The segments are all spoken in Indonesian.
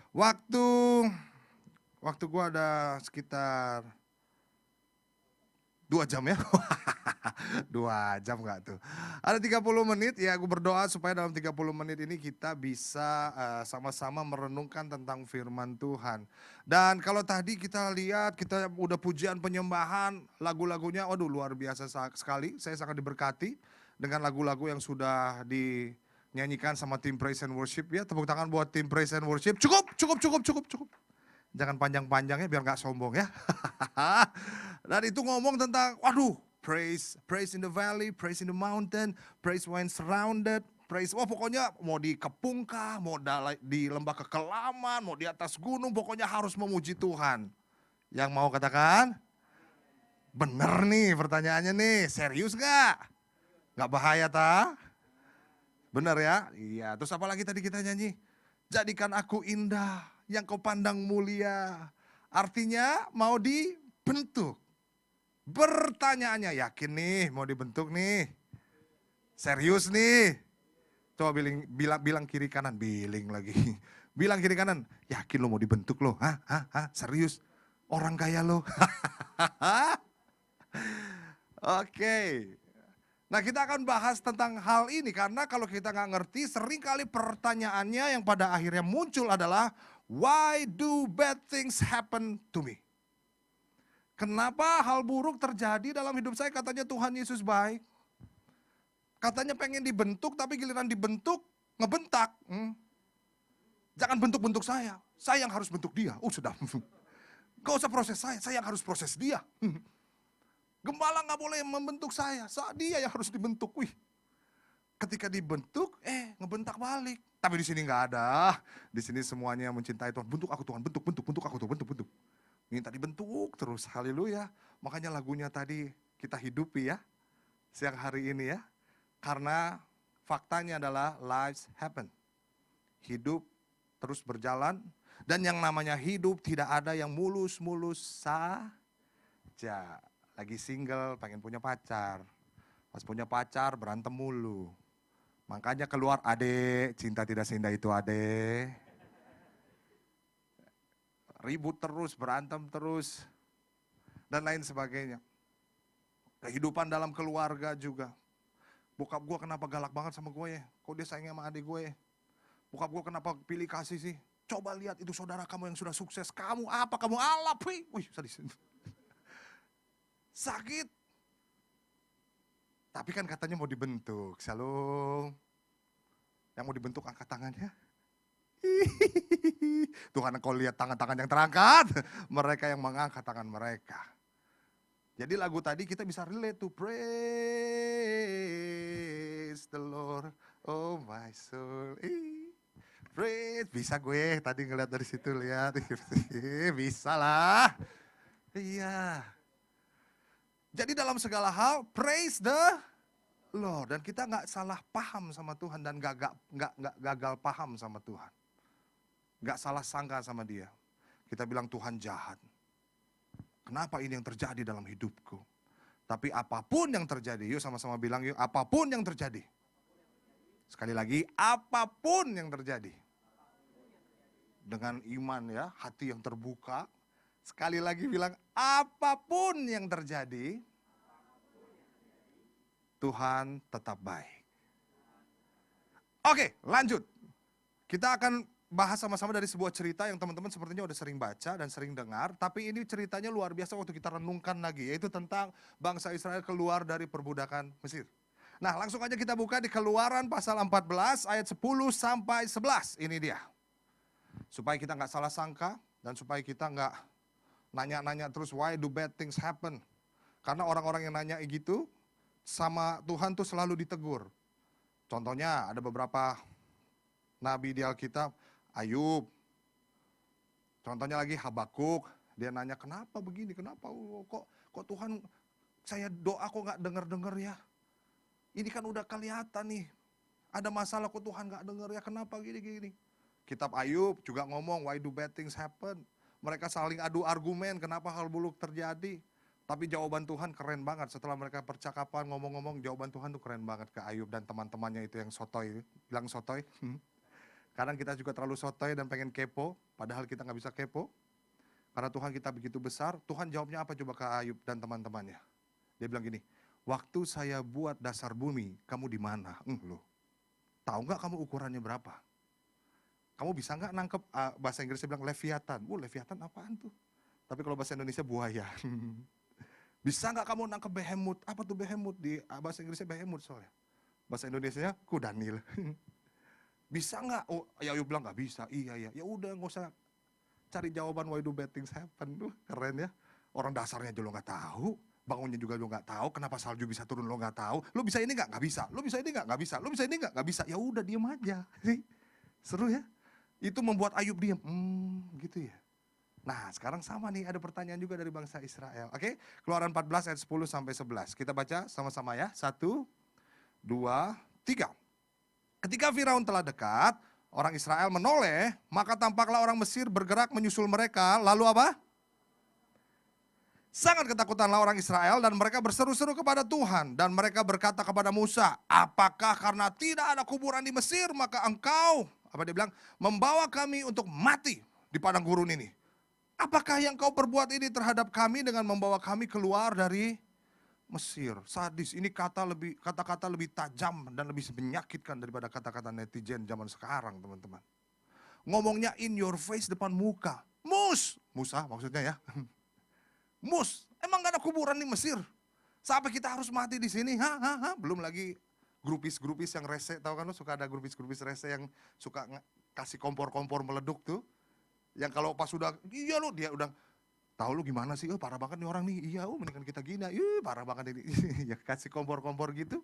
Waktu waktu gua ada sekitar 2 jam ya. 2 jam nggak tuh. Ada 30 menit ya, aku berdoa supaya dalam 30 menit ini kita bisa sama-sama merenungkan tentang firman Tuhan. Dan kalau tadi kita lihat, kita udah pujian penyembahan, lagu-lagunya waduh luar biasa sekali. Saya sangat diberkati dengan lagu-lagu yang sudah dinyanyikan sama tim Praise and Worship ya. Tepuk tangan buat tim Praise and Worship. Cukup, cukup, cukup, cukup, cukup. Jangan panjang-panjang ya biar nggak sombong ya. Dan itu ngomong tentang, waduh, praise in the valley, praise in the mountain, praise when surrounded, praise, wah pokoknya mau di kepungkah, mau di lembah kekelaman, mau di atas gunung, pokoknya harus memuji Tuhan. Yang mau katakan? Bener nih pertanyaannya nih, serius gak? Gak bahaya ta? Bener ya? Iya, terus apa lagi tadi kita nyanyi? Jadikan aku indah, yang kau pandang mulia. Artinya mau dibentuk. Pertanyaannya, yakin nih mau dibentuk nih? Serius nih? Coba bilang kiri kanan, bilang lagi. Bilang kiri kanan, yakin lo mau dibentuk lo? Hah? Hah? Hah? Serius? Orang kaya lo? Oke. Nah kita akan bahas tentang hal ini karena kalau kita nggak ngerti seringkali pertanyaannya yang pada akhirnya muncul adalah why do bad things happen to me? Kenapa hal buruk terjadi dalam hidup saya? Katanya Tuhan Yesus baik. Katanya pengen dibentuk tapi giliran dibentuk ngebentak. Jangan bentuk-bentuk saya yang harus bentuk dia. Sudah. Gak usah proses saya yang harus proses dia. Gembala gak boleh membentuk saya, dia yang harus dibentuk. Wih, ketika dibentuk, ngebentak balik. Tapi di sini nggak ada. Di sini semuanya mencintai Tuhan. Bentuk aku Tuhan, bentuk aku Tuhan, bentuk. Minta dibentuk terus, haleluya. Makanya lagunya tadi kita hidupi ya, siang hari ini ya. Karena faktanya adalah lives happen. Hidup terus berjalan. Dan yang namanya hidup tidak ada yang mulus-mulus saja. Lagi single, pengen punya pacar. Pas punya pacar berantem mulu. Makanya keluar adek, cinta tidak seindah itu adek. Ribut terus, berantem terus. Dan lain sebagainya. Kehidupan dalam keluarga juga. Bokap gue kenapa galak banget sama gue ya? Kok dia sayangnya sama adik gue ya? Bokap gue kenapa pilih kasih sih? Coba lihat itu saudara kamu yang sudah sukses. Kamu apa? Kamu alap. Wih, sadis. Sakit. Tapi kan katanya mau dibentuk. Shalom. Yang mau dibentuk angkat tangannya. Tuhan kau lihat tangan-tangan yang terangkat. Mereka yang mengangkat tangan mereka. Jadi lagu tadi kita bisa relate to praise the Lord, oh my soul. Praise, bisa gue tadi ngeliat dari situ lihat. Bisa lah. Iya. Jadi dalam segala hal praise the Lord. Dan kita nggak salah paham sama Tuhan dan nggak gagal paham sama Tuhan. Nggak salah sangka sama dia. Kita bilang Tuhan jahat. Kenapa ini yang terjadi dalam hidupku? Tapi apapun yang terjadi, yuk sama-sama bilang yuk, apapun yang terjadi. Sekali lagi, apapun yang terjadi. Dengan iman ya, hati yang terbuka. Sekali lagi bilang, apapun yang terjadi, Tuhan tetap baik. Oke, lanjut. Kita akan bahas sama-sama dari sebuah cerita yang teman-teman sepertinya udah sering baca dan sering dengar. Tapi ini ceritanya luar biasa waktu kita renungkan lagi. Yaitu tentang bangsa Israel keluar dari perbudakan Mesir. Nah langsung aja kita buka di Keluaran pasal 14 ayat 10 sampai 11. Ini dia. Supaya kita nggak salah sangka dan supaya kita nggak nanya-nanya terus why do bad things happen. Karena orang-orang yang nanya gitu sama Tuhan tuh selalu ditegur. Contohnya ada beberapa nabi di Alkitab, Ayub. Contohnya lagi Habakuk, dia nanya kenapa begini, kenapa kok Tuhan saya doa kok nggak dengar ya. Ini kan udah kelihatan nih, ada masalah kok Tuhan nggak dengar ya, kenapa gini. Kitab Ayub juga ngomong why do bad things happen. Mereka saling adu argumen kenapa hal buruk terjadi. Tapi jawaban Tuhan keren banget, setelah mereka percakapan ngomong-ngomong jawaban Tuhan tuh keren banget ke Ayub dan teman-temannya itu yang sotoy, bilang sotoy. Kadang kita juga terlalu sotoy dan pengen kepo, padahal kita nggak bisa kepo. Karena Tuhan kita begitu besar, Tuhan jawabnya apa coba ke Ayub dan teman-temannya? Dia bilang gini, waktu saya buat dasar bumi, kamu di mana? Loh, tahu nggak kamu ukurannya berapa? Kamu bisa nggak nangkep, bahasa Inggrisnya bilang Leviathan. Leviathan apaan tuh? Tapi kalau bahasa Indonesia buaya. Bisa nggak kamu nangkep behemoth? Apa tuh behemoth? Di bahasa Inggrisnya behemoth soalnya. Bahasa Indonesianya kudanil. Bisa nggak? Oh, ya Ayub bilang nggak bisa. Iya. Ya udah nggak usah cari jawaban why do bad things happen. Keren ya. Orang dasarnya aja lo nggak tahu. Bangunnya juga lo nggak tahu. Kenapa salju bisa turun lo nggak tahu. Lo bisa ini nggak? Nggak bisa. Lo bisa ini nggak? Nggak bisa. Lo bisa ini nggak? Nggak bisa. Ya udah diem aja. Seru ya. Itu membuat Ayub diam. Gitu ya. Nah sekarang sama nih, ada pertanyaan juga dari bangsa Israel. Oke, Keluaran 14 ayat 10 sampai 11. Kita baca sama-sama ya. 1, 2, 3. Ketika Firaun telah dekat, orang Israel menoleh, maka tampaklah orang Mesir bergerak menyusul mereka. Lalu apa? Sangat ketakutanlah orang Israel dan mereka berseru-seru kepada Tuhan. Dan mereka berkata kepada Musa, apakah karena tidak ada kuburan di Mesir, maka engkau, apa dia bilang, membawa kami untuk mati di padang gurun ini. Apakah yang kau perbuat ini terhadap kami dengan membawa kami keluar dari Mesir? Sadis, ini kata-kata lebih tajam dan lebih menyakitkan daripada kata-kata netizen zaman sekarang, teman-teman. Ngomongnya in your face, depan muka. Musa maksudnya ya. Emang gak ada kuburan di Mesir? Sampai kita harus mati di sini? Belum lagi grupis-grupis yang rese, tahu kan lo suka ada grupis-grupis rese yang suka kasih kompor-kompor meleduk tuh. Yang kalau pas sudah, iya lo dia udah, tahu lu gimana sih, parah banget nih orang nih, iya mendingan kita gini, parah banget ini, ya kasih kompor-kompor gitu.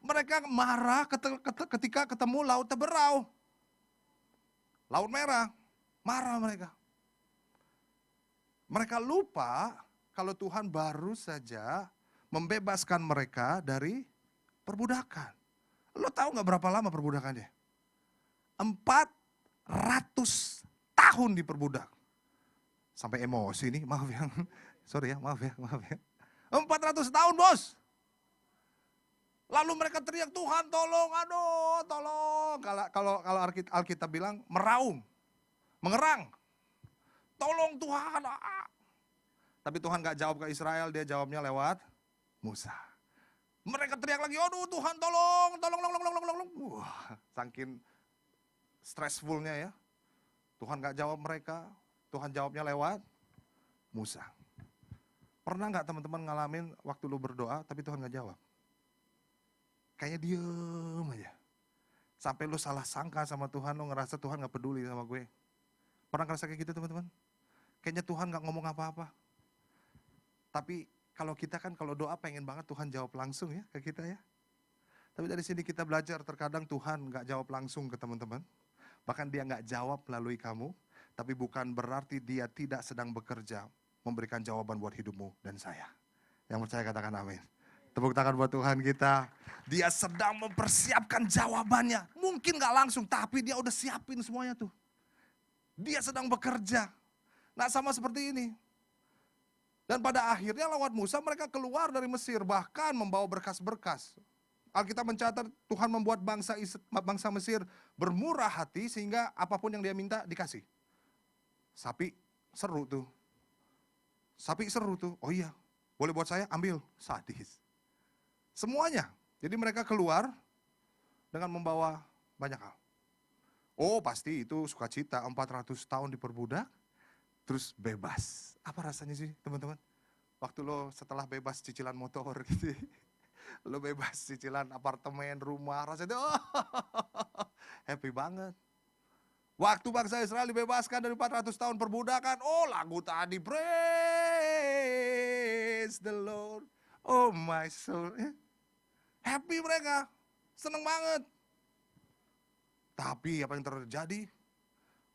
Mereka marah ketika ketemu laut Teberau, laut merah, marah mereka. Mereka lupa kalau Tuhan baru saja membebaskan mereka dari perbudakan. Lo tahu gak berapa lama perbudakannya? 400 tahun diperbudak. Sampai emosi nih, maaf ya. Sorry ya, maaf ya. 400 tahun bos. Lalu mereka teriak, Tuhan tolong, aduh tolong. Kalau Alkitab bilang meraung, mengerang. Tolong Tuhan. Tapi Tuhan gak jawab ke Israel, dia jawabnya lewat Musa. Mereka teriak lagi, aduh Tuhan tolong. Saking stressfulnya ya. Tuhan gak jawab mereka, Tuhan jawabnya lewat Musa. Pernah gak teman-teman ngalamin waktu lu berdoa tapi Tuhan gak jawab? Kayaknya diem aja. Sampai lu salah sangka sama Tuhan, lu ngerasa Tuhan gak peduli sama gue. Pernah ngerasa kayak gitu teman-teman? Kayaknya Tuhan gak ngomong apa-apa. Tapi kalau kita kan kalau doa pengen banget Tuhan jawab langsung ya ke kita ya. Tapi dari sini kita belajar terkadang Tuhan gak jawab langsung ke teman-teman. Bahkan dia gak jawab melalui kamu. Tapi bukan berarti dia tidak sedang bekerja memberikan jawaban buat hidupmu dan saya. Yang percaya katakan amin. Tepuk tangan buat Tuhan kita. Dia sedang mempersiapkan jawabannya. Mungkin gak langsung, tapi dia udah siapin semuanya tuh. Dia sedang bekerja. Nah sama seperti ini. Dan pada akhirnya lewat Musa mereka keluar dari Mesir. Bahkan membawa berkas-berkas. Alkitab mencatat Tuhan membuat bangsa Mesir bermurah hati sehingga apapun yang dia minta dikasih. Sapi seru tuh. Oh iya, boleh buat saya, ambil. Sadis. Semuanya. Jadi mereka keluar dengan membawa banyak hal. Oh pasti itu sukacita, 400 tahun diperbudak, terus bebas. Apa rasanya sih teman-teman? Waktu lo setelah bebas cicilan motor gitu, lo bebas cicilan apartemen, rumah, rasanya happy banget. Waktu bangsa Israel dibebaskan dari 400 tahun perbudakan, lagu tadi, praise the Lord, oh my soul. Happy mereka, seneng banget. Tapi apa yang terjadi?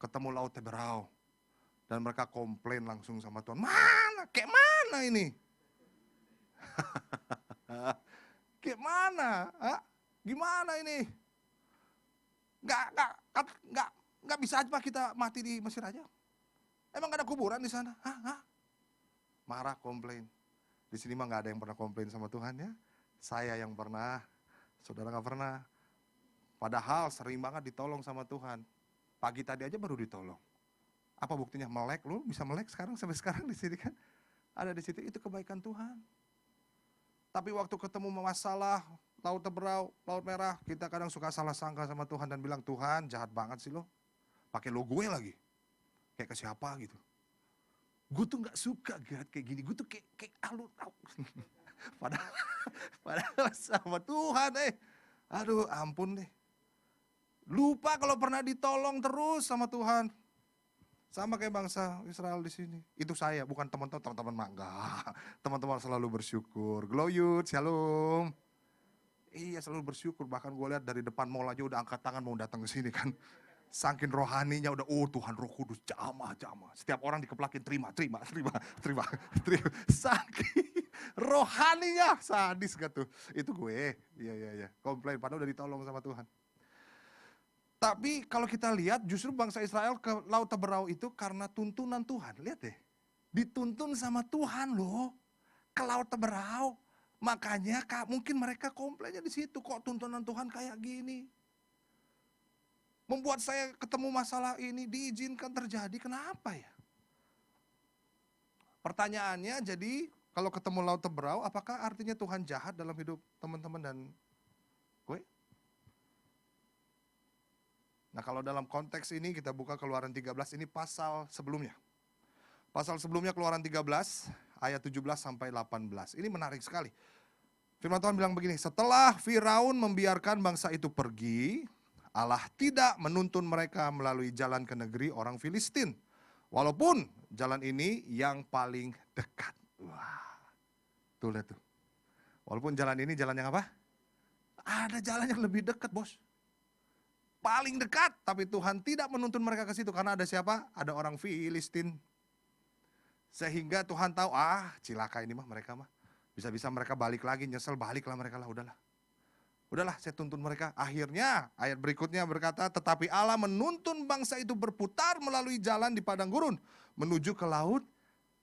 Ketemu laut Teberau. Dan mereka komplain langsung sama Tuhan, kayak mana ini? Kayak mana? Gimana ini? Nggak bisa aja kita mati di Mesir aja. Emang gak ada kuburan di sana? Marah, komplain. Di sini mah gak ada yang pernah komplain sama Tuhan ya. Saya yang pernah, saudara gak pernah. Padahal sering banget ditolong sama Tuhan. Pagi tadi aja baru ditolong. Apa buktinya? Melek, lu bisa melek sekarang sampai sekarang di sini kan? Ada di situ, itu kebaikan Tuhan. Tapi waktu ketemu masalah, laut teberau, laut merah, kita kadang suka salah sangka sama Tuhan dan bilang, Tuhan jahat banget sih lo. Pakai lo gue lagi. Kayak ke siapa gitu. Gue tuh gak suka kayak gini, gue tuh kayak alur. Padahal, padahal sama Tuhan aduh ampun deh. Lupa kalau pernah ditolong terus sama Tuhan. Sama kayak bangsa Israel di sini. Itu saya, bukan teman-teman mah enggak. Teman-teman selalu bersyukur. Gloyut, shalom. Iya selalu bersyukur. Bahkan gue lihat dari depan mall aja udah angkat tangan mau datang ke sini kan. Saking rohaninya udah, oh Tuhan Roh Kudus, jamah. Setiap orang dikeplakin, terima. Saking rohaninya, sadis gak tuh. Itu gue, iya. Komplain, padahal udah ditolong sama Tuhan. Tapi kalau kita lihat justru bangsa Israel ke Laut Teberau itu karena tuntunan Tuhan. Lihat deh, dituntun sama Tuhan loh ke Laut Teberau. Makanya mungkin mereka komplainnya di situ, kok tuntunan Tuhan kayak gini. Membuat saya ketemu masalah ini diizinkan terjadi, kenapa ya? Pertanyaannya jadi kalau ketemu Laut Teberau, apakah artinya Tuhan jahat dalam hidup teman-teman dan gue? Nah kalau dalam konteks ini kita buka Keluaran 13, ini pasal sebelumnya. Pasal sebelumnya Keluaran 13 ayat 17 sampai 18. Ini menarik sekali. Firman Tuhan bilang begini, setelah Firaun membiarkan bangsa itu pergi, Allah tidak menuntun mereka melalui jalan ke negeri orang Filistin. Walaupun jalan ini yang paling dekat. Wah, tuh lihat tuh. Walaupun jalan ini jalan yang apa? Ada jalan yang lebih dekat bos. Paling dekat, tapi Tuhan tidak menuntun mereka ke situ karena ada siapa? Ada orang Filistin. Sehingga Tuhan tahu, cilaka ini mah mereka mah. Bisa-bisa mereka balik lagi, nyesel baliklah mereka lah, udahlah. Udahlah saya tuntun mereka. Akhirnya ayat berikutnya berkata, tetapi Allah menuntun bangsa itu berputar melalui jalan di padang gurun menuju ke Laut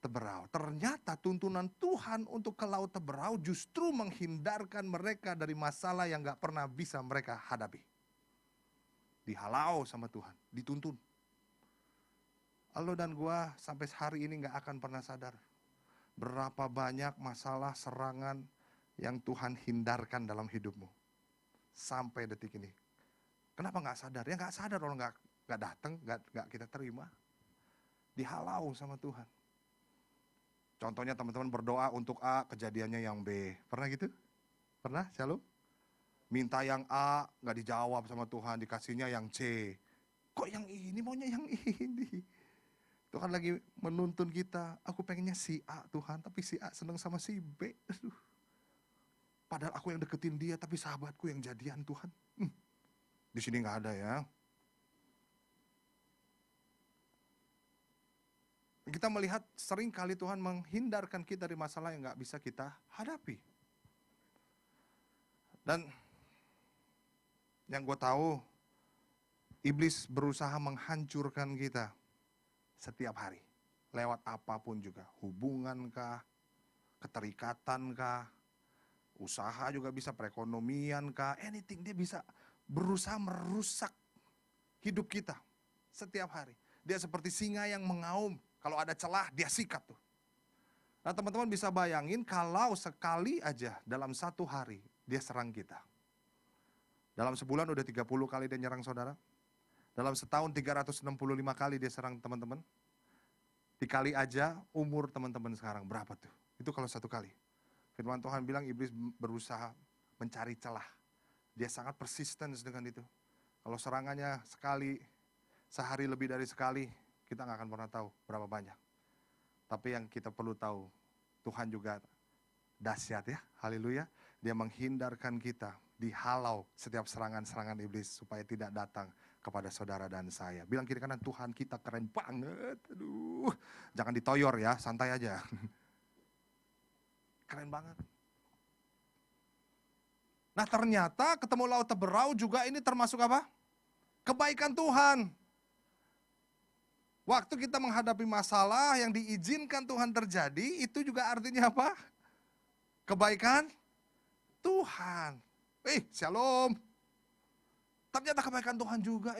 Teberau. Ternyata tuntunan Tuhan untuk ke Laut Teberau justru menghindarkan mereka dari masalah yang gak pernah bisa mereka hadapi. Dihalau sama Tuhan, dituntun. Lo dan gua sampai hari ini gak akan pernah sadar berapa banyak masalah serangan yang Tuhan hindarkan dalam hidupmu. Sampai detik ini. Kenapa gak sadar? Ya gak sadar kalau gak datang, gak kita terima. Dihalau sama Tuhan. Contohnya teman-teman berdoa untuk A, kejadiannya yang B. Pernah gitu? Pernah? Shalom? Minta yang A, gak dijawab sama Tuhan, dikasihnya yang C. Kok yang ini maunya yang ini? Tuhan lagi menuntun kita, aku pengennya si A Tuhan, tapi si A seneng sama si B. Aduh. Padahal aku yang deketin dia, tapi sahabatku yang jadian Tuhan. Di sini gak ada ya. Kita melihat sering kali Tuhan menghindarkan kita dari masalah yang gak bisa kita hadapi. Dan yang gue tahu, iblis berusaha menghancurkan kita setiap hari. Lewat apapun juga, hubungan kah, keterikatan kah, usaha juga bisa, perekonomian kah, anything. Dia bisa berusaha merusak hidup kita setiap hari. Dia seperti singa yang mengaum, kalau ada celah dia sikat tuh. Nah teman-teman bisa bayangin kalau sekali aja dalam satu hari dia serang kita. Dalam sebulan udah 30 kali dia nyerang saudara. Dalam setahun 365 kali dia serang teman-teman. Dikali aja umur teman-teman sekarang berapa tuh? Itu kalau satu kali. Firman Tuhan bilang iblis berusaha mencari celah. Dia sangat persisten dengan itu. Kalau serangannya sekali, sehari lebih dari sekali, kita gak akan pernah tahu berapa banyak. Tapi yang kita perlu tahu, Tuhan juga dahsyat ya, haleluya. Dia menghindarkan kita, dihalau setiap serangan-serangan iblis supaya tidak datang kepada saudara dan saya. Bilang kiri kanan, Tuhan kita keren banget. Aduh, jangan ditoyor ya, santai aja. Keren banget. Nah ternyata ketemu Laut Teberau juga ini termasuk apa? Kebaikan Tuhan. Waktu kita menghadapi masalah yang diizinkan Tuhan terjadi, itu juga artinya apa? Kebaikan Tuhan. Shalom. Ternyata kebaikan Tuhan juga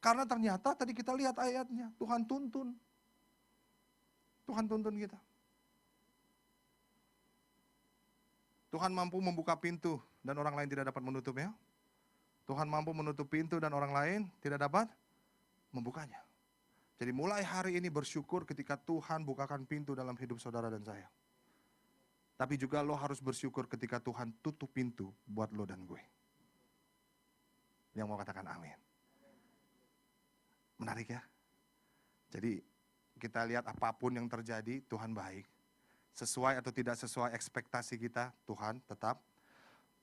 Karena ternyata tadi kita lihat ayatnya, Tuhan tuntun. Tuhan tuntun kita. Tuhan mampu membuka pintu dan orang lain tidak dapat menutupnya. Tuhan mampu menutup pintu dan orang lain tidak dapat membukanya. Jadi mulai hari ini bersyukur ketika Tuhan bukakan pintu dalam hidup saudara dan saya. Tapi juga lo harus bersyukur ketika Tuhan tutup pintu buat lo dan gue. Yang mau katakan amin. Menarik ya. Jadi kita lihat apapun yang terjadi, Tuhan baik. Sesuai atau tidak sesuai ekspektasi kita, Tuhan tetap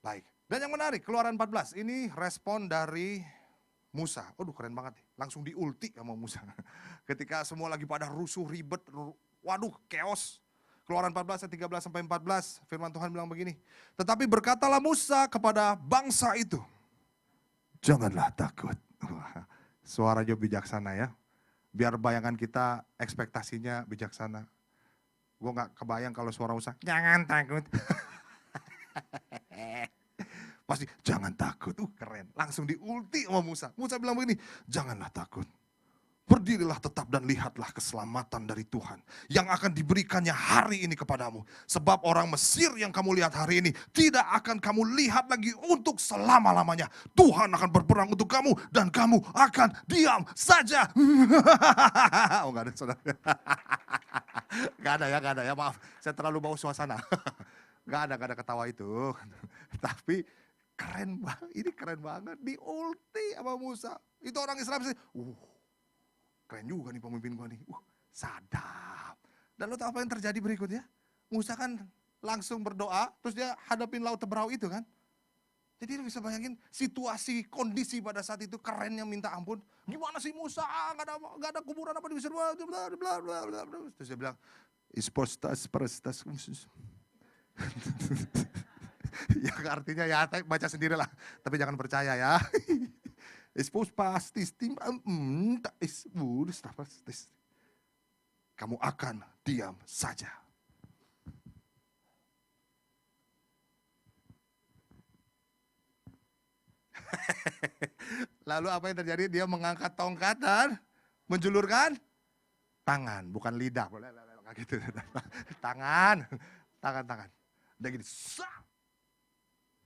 baik. Dan yang menarik, Keluaran 14, ini respon dari Musa. Aduh keren banget nih, langsung diulti sama Musa. Ketika semua lagi pada rusuh, ribet, waduh chaos. Keluaran 14 ayat 13 sampai 14, firman Tuhan bilang begini. Tetapi berkatalah Musa kepada bangsa itu, janganlah takut. Suaranya bijaksana ya. Biar bayangan kita ekspektasinya bijaksana. Gue gak kebayang kalau suara Musa, jangan takut. Pasti jangan takut, keren. Langsung diulti sama Musa. Musa bilang begini, janganlah takut. Berdirilah tetap dan lihatlah keselamatan dari Tuhan yang akan diberikannya hari ini kepadamu. Sebab orang Mesir yang kamu lihat hari ini tidak akan kamu lihat lagi untuk selama-lamanya. Tuhan akan berperang untuk kamu dan kamu akan diam saja. Oh gak ada saudara. Gak ada ya, maaf. Saya terlalu bawa suasana. Gak ada ketawa itu. Tapi keren banget, ini keren banget. Diulti sama Musa. Itu orang Israel sih. Keren juga nih pemimpin gua nih. Sadap. Dan lo tahu apa yang terjadi berikutnya? Musa kan langsung berdoa, terus dia hadapin laut Teberau itu kan. Jadi lo bisa bayangin situasi, kondisi pada saat itu kerennya minta ampun. Gimana sih Musa? Gak ada kuburan apa di Mesir. Terus dia bilang, ispostas. Ya artinya ya baca sendiri lah. Tapi jangan percaya ya. Kamu akan diam saja. Lalu apa yang terjadi? Dia mengangkat tongkat dan menjulurkan tangan, bukan lidah. Gitu. Tangan. Udah gini.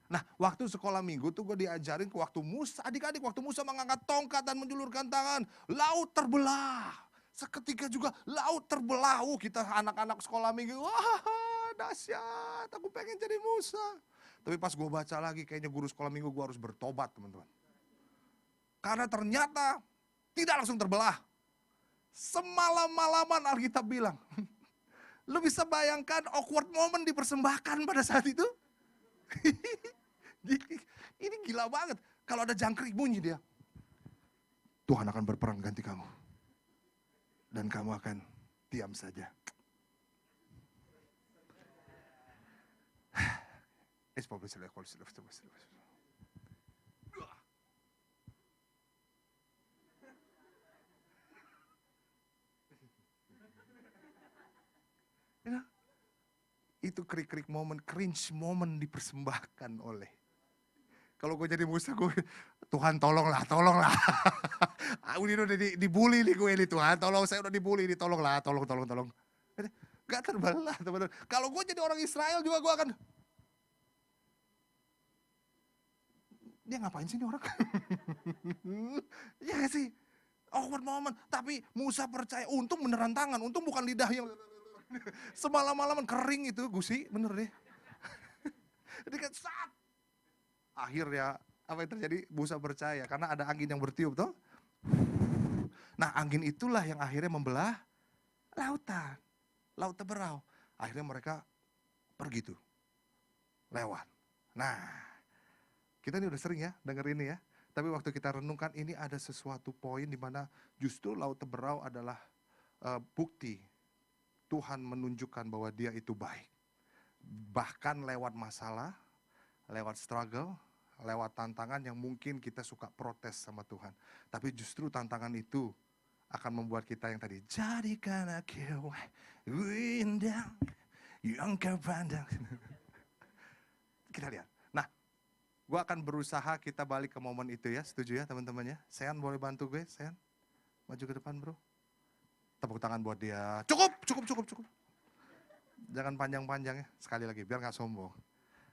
Nah, waktu sekolah minggu tuh gue diajarin waktu Musa, adik-adik waktu Musa mengangkat tongkat dan menjulurkan tangan, laut terbelah. Seketika juga laut terbelah. Kita anak-anak sekolah minggu, wah dahsyat, aku pengen jadi Musa. Tapi pas gue baca lagi, kayaknya guru sekolah minggu gue harus bertobat teman-teman. Karena ternyata tidak langsung terbelah. Semalam-malaman Alkitab bilang, lu bisa bayangkan awkward moment dipersembahkan pada saat itu? Ini gila banget. Kalau ada jangkrik bunyi dia. Tuhan akan berperang ganti kamu. Dan kamu akan diam saja. Itu krik-krik momen, cringe momen dipersembahkan oleh. Kalau gue jadi Musa, Tuhan tolonglah. Ini udah dibully nih gue nih Tuhan, tolong saya udah dibully nih, tolonglah, tolong. Gak terbelah teman-teman. Kalau gue jadi orang Israel juga gue akan, dia ngapain sih ini orang? Ya sih, awkward moment. Tapi Musa percaya, untung beneran tangan, untung bukan lidah yang semalam-malaman kering itu, gusi, bener deh. Jadi kan saat akhirnya apa yang terjadi? Musa percaya karena ada angin yang bertiup toh. Nah angin itulah yang akhirnya membelah lautan, laut Teberau. Akhirnya mereka pergi tuh, lewat. Nah kita ini udah sering ya denger ini ya. Tapi waktu kita renungkan ini ada sesuatu poin di mana justru laut Teberau adalah bukti Tuhan menunjukkan bahwa dia itu baik. Bahkan lewat masalah, lewat struggle, lewat tantangan yang mungkin kita suka protes sama Tuhan. Tapi justru tantangan itu akan membuat kita yang tadi, jadikan aku indah yang kau pandang. Kita lihat. Nah, Gue akan berusaha kita balik ke momen itu ya, setuju ya teman-teman ya. Sean boleh bantu gue, Sean? Maju ke depan bro. Tepuk tangan buat dia. Cukup, cukup, cukup, cukup. Jangan panjang-panjang ya, sekali lagi biar gak sombong.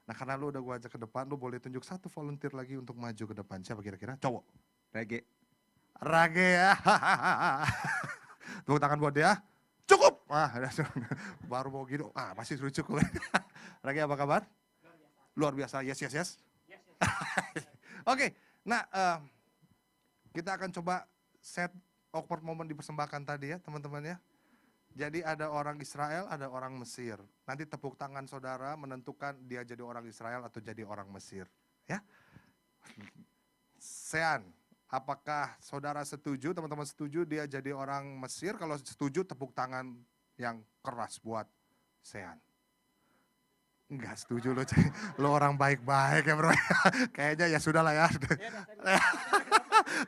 Nah karena lu udah gue ajak ke depan, lu boleh tunjuk satu volunteer lagi untuk maju ke depan. Siapa kira-kira? Cowok. Rege. Rage ya. Tepuk tangan buat dia. Cukup. Baru mau gitu. Masih suruh cukup. Rage apa kabar? Luar biasa. Yes, yes, yes. Oke, nah kita akan coba set awkward moment dipersembahkan tadi ya teman-teman ya. Jadi ada orang Israel, ada orang Mesir. Nanti tepuk tangan saudara menentukan dia jadi orang Israel atau jadi orang Mesir. Ya. Sean, apakah saudara setuju, teman-teman setuju dia jadi orang Mesir? Kalau setuju tepuk tangan yang keras buat Sean. Enggak setuju lo orang baik-baik ya bro. Kayaknya ya sudah lah ya.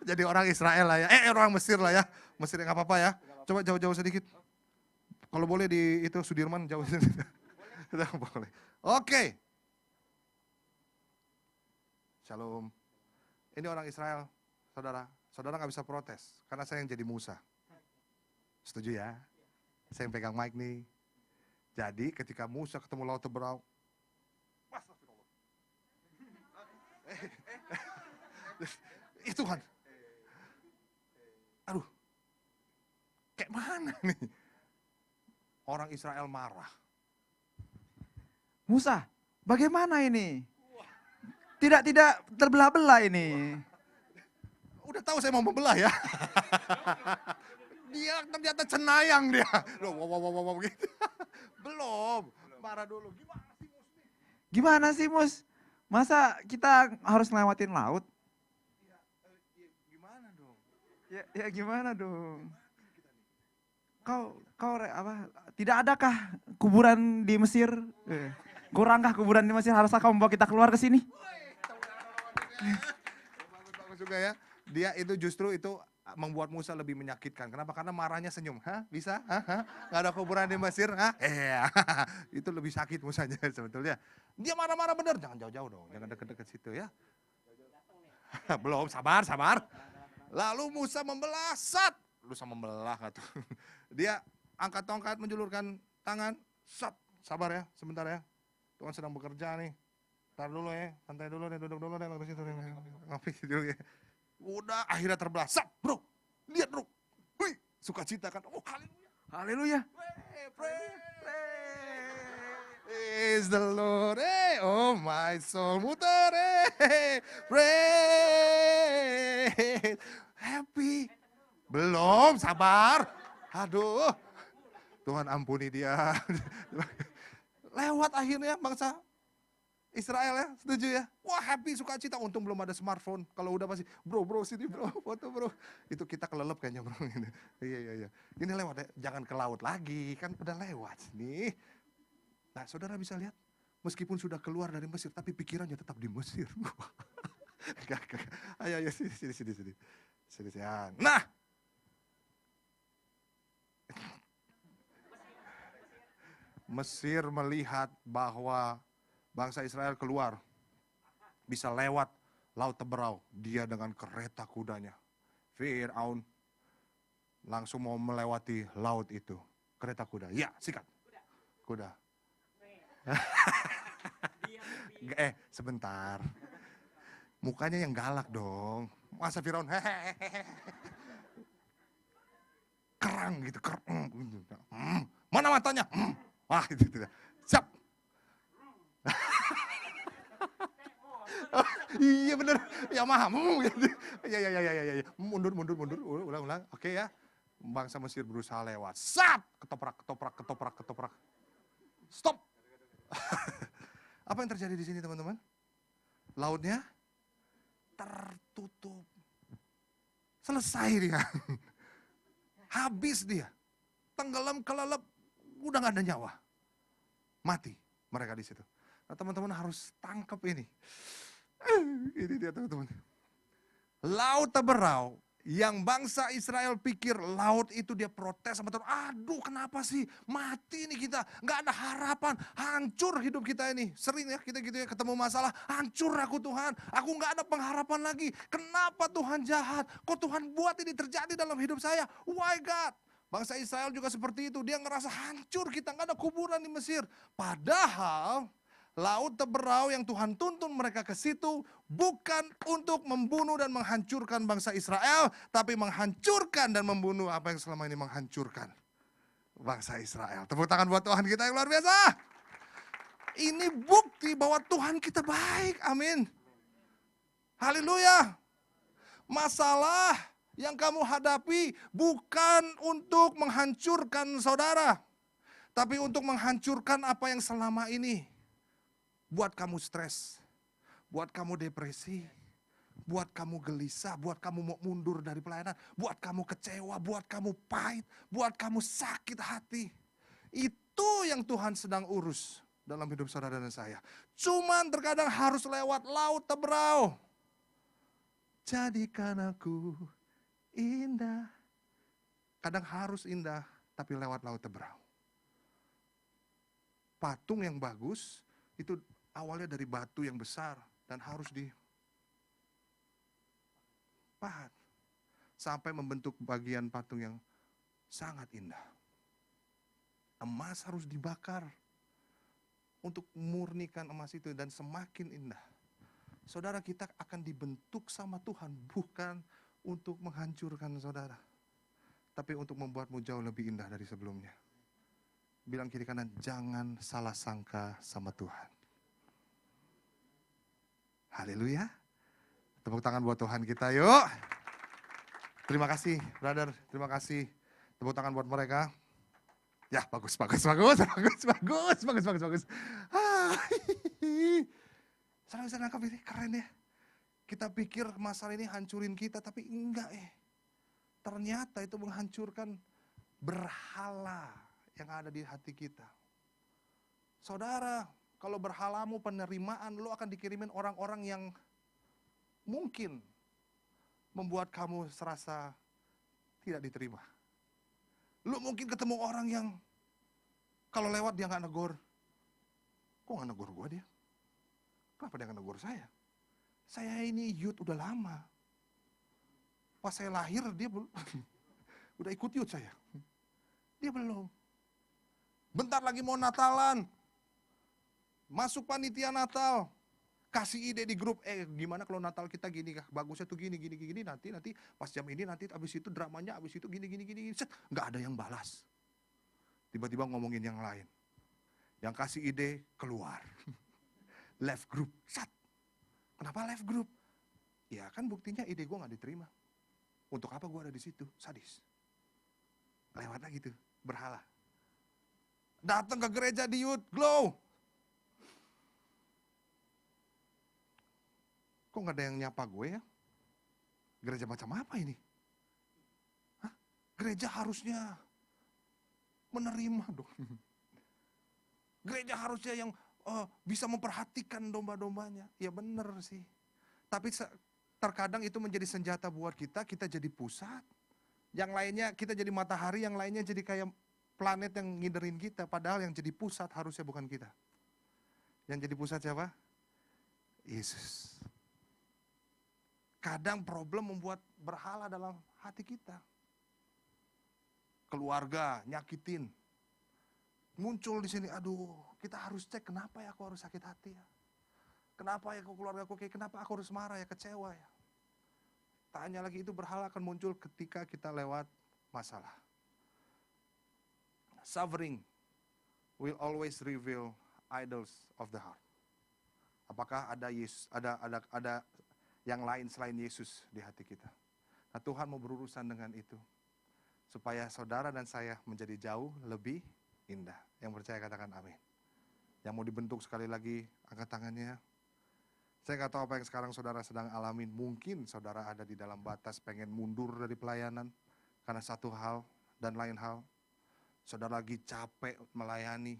Jadi orang Israel lah ya, orang Mesir lah ya. Mesir nggak apa-apa ya. Coba jauh-jauh sedikit. Kalau boleh di itu Sudirman jauh sedikit. Boleh. Oke. Shalom. Ini orang Israel, saudara. Saudara nggak bisa protes karena saya yang jadi Musa. Setuju ya? Saya yang pegang mic nih. Jadi ketika Musa ketemu laut Teberau, itu kan, aduh, kayak mana nih? Orang Israel marah. Musa, bagaimana ini? Tidak terbelah-belah ini. Udah tahu saya mau membelah ya. Dia ternyata cenayang dia. Wow, gitu. Belum, marah dulu. Gimana sih Mus? Masa kita harus ngelewatin laut? Gimana dong? Ya gimana dong? Kau apa? Tidak adakah kuburan di Mesir? Kurangkah kuburan di Mesir? Haruskah kau membawa kita keluar ke sini? Bagus juga ya. Dia itu justru itu membuat Musa lebih menyakitkan. Kenapa? Karena marahnya senyum. Hah? Bisa? Hah? Gak ada kuburan di Mesir? Hah? Itu lebih sakit Musanya sebetulnya. Dia marah-marah bener. Jangan jauh-jauh dong. Jangan deket-deket situ ya. Belum, sabar. Lalu Musa membelah. Sat. Lu sama membelah gak tuh? Dia angkat tongkat, menjulurkan tangan. Sat. Sabar ya, sebentar ya. Tuhan sedang bekerja nih. Ntar dulu ya, santai dulu deh, duduk dulu deh, ngopi dulu ya. Udah akhirnya terbelah, sap bro, lihat bro, wih sukacita kan, oh haleluya, Haleluya. praise the Lord, oh my soul, muter, praise, happy, belum, sabar, aduh, Tuhan ampuni dia, lewat akhirnya bangsa Israel ya, setuju ya? Wah happy, sukacita, untung belum ada smartphone. Kalau udah pasti, bro sini bro, foto bro. Itu kita kelelep kayaknya bro. Iya. Ini lewat ya, jangan ke laut lagi, kan udah lewat nih. Nah saudara bisa lihat, meskipun sudah keluar dari Mesir, tapi pikirannya tetap di Mesir. Gak. Ayo, sini. Nah, Mesir melihat bahwa bangsa Israel keluar, bisa lewat Laut Teberau, dia dengan kereta kudanya. Fir'aun langsung mau melewati laut itu. Kereta kuda, ya sikat. Kuda. Sebentar. Mukanya yang galak dong. Masa Fir'aun, kerang gitu, mana matanya? Wah itu tidak. Siap. Iya bener, Yamaha. Ya. Mundur. Ulang. Oke ya. Bangsa Mesir berusaha lewat. Sat! Ketoprak. Stop. Apa yang terjadi di sini teman-teman? Lautnya tertutup. Selesai dia. Habis dia. Tenggelam, kelelep, udah gak ada nyawa. Mati mereka di situ. Nah teman-teman harus tangkap ini. Ini dia teman-teman. Laut Teberau Yang bangsa Israel pikir laut itu dia protes sama Tuhan. Aduh kenapa sih mati nih kita. Gak ada harapan. Hancur hidup kita ini. Sering ya kita gitu ya ketemu masalah. Hancur aku Tuhan. Aku gak ada pengharapan lagi. Kenapa Tuhan jahat? Kok Tuhan buat ini terjadi dalam hidup saya? Why God? Bangsa Israel juga seperti itu. Dia ngerasa hancur kita. Gak ada kuburan di Mesir. Padahal laut Teberau yang Tuhan tuntun mereka ke situ bukan untuk membunuh dan menghancurkan bangsa Israel, tapi menghancurkan dan membunuh apa yang selama ini menghancurkan bangsa Israel. Tepuk tangan buat Tuhan kita yang luar biasa. Ini bukti bahwa Tuhan kita baik. Amin. Haleluya. Masalah yang kamu hadapi bukan untuk menghancurkan saudara, tapi untuk menghancurkan apa yang selama ini buat kamu stres, buat kamu depresi, buat kamu gelisah, buat kamu mau mundur dari pelayanan, buat kamu kecewa, buat kamu pahit, buat kamu sakit hati. Itu yang Tuhan sedang urus dalam hidup saudara dan saya. Cuman terkadang harus lewat laut Teberau. Jadikan aku indah. Kadang harus indah, tapi lewat laut Teberau. Patung yang bagus itu awalnya dari batu yang besar dan harus dipahat sampai membentuk bagian patung yang sangat indah. Emas harus dibakar untuk murnikan emas itu dan semakin indah. Saudara kita akan dibentuk sama Tuhan bukan untuk menghancurkan saudara, tapi untuk membuatmu jauh lebih indah dari sebelumnya. Bilang kiri kanan, jangan salah sangka sama Tuhan. Haleluya. Tepuk tangan buat Tuhan kita yuk. Terima kasih brother, terima kasih. Tepuk tangan buat mereka. Ya bagus. Saya bisa nangkap ini, keren ya. Kita pikir masalah ini hancurin kita, tapi enggak Ternyata itu menghancurkan berhala yang ada di hati kita. Saudara, kalau berhalamu penerimaan, lu akan dikirimin orang-orang yang mungkin membuat kamu serasa tidak diterima. Lu mungkin ketemu orang yang kalau lewat dia gak negor. Kok gak negor gua dia? Kenapa dia gak negor saya? Saya ini youth udah lama. Pas saya lahir dia belum. Udah ikut youth saya. Dia belum. Bentar lagi mau Natalan. Masuk panitia Natal. Kasih ide di grup, gimana kalau Natal kita gini, bagusnya tuh gini, nanti pas jam ini, nanti abis itu dramanya, abis itu gini, set, gak ada yang balas. Tiba-tiba ngomongin yang lain. Yang kasih ide, keluar. Left group, set. Kenapa left group? Ya kan buktinya ide gue gak diterima. Untuk apa gue ada di situ? Sadis. Lewat lagi tuh, berhala. Datang ke gereja di Youth Glow. Kok gak ada yang nyapa gue ya? Gereja macam apa ini? Hah? Gereja harusnya menerima dong. Gereja harusnya yang bisa memperhatikan domba-dombanya. Ya benar sih. Tapi terkadang itu menjadi senjata buat kita jadi pusat. Yang lainnya kita jadi matahari, yang lainnya jadi kayak planet yang nginderin kita. Padahal yang jadi pusat harusnya bukan kita. Yang jadi pusat siapa? Yesus. Kadang problem membuat berhala dalam hati kita. Keluarga nyakitin. Muncul di sini, aduh, kita harus cek kenapa ya aku harus sakit hati ya. Kenapa ya keluarga aku kenapa aku harus marah ya, kecewa ya. Tanya lagi, itu berhala akan muncul ketika kita lewat masalah. Suffering will always reveal idols of the heart. Apakah ada Yesus, ada yang lain selain Yesus di hati kita? Nah, Tuhan mau berurusan dengan itu. Supaya saudara dan saya menjadi jauh lebih indah. Yang percaya katakan amin. Yang mau dibentuk sekali lagi, angkat tangannya. Saya nggak tahu apa yang sekarang saudara sedang alamin. Mungkin saudara ada di dalam batas pengen mundur dari pelayanan karena satu hal dan lain hal. Saudara lagi capek melayani,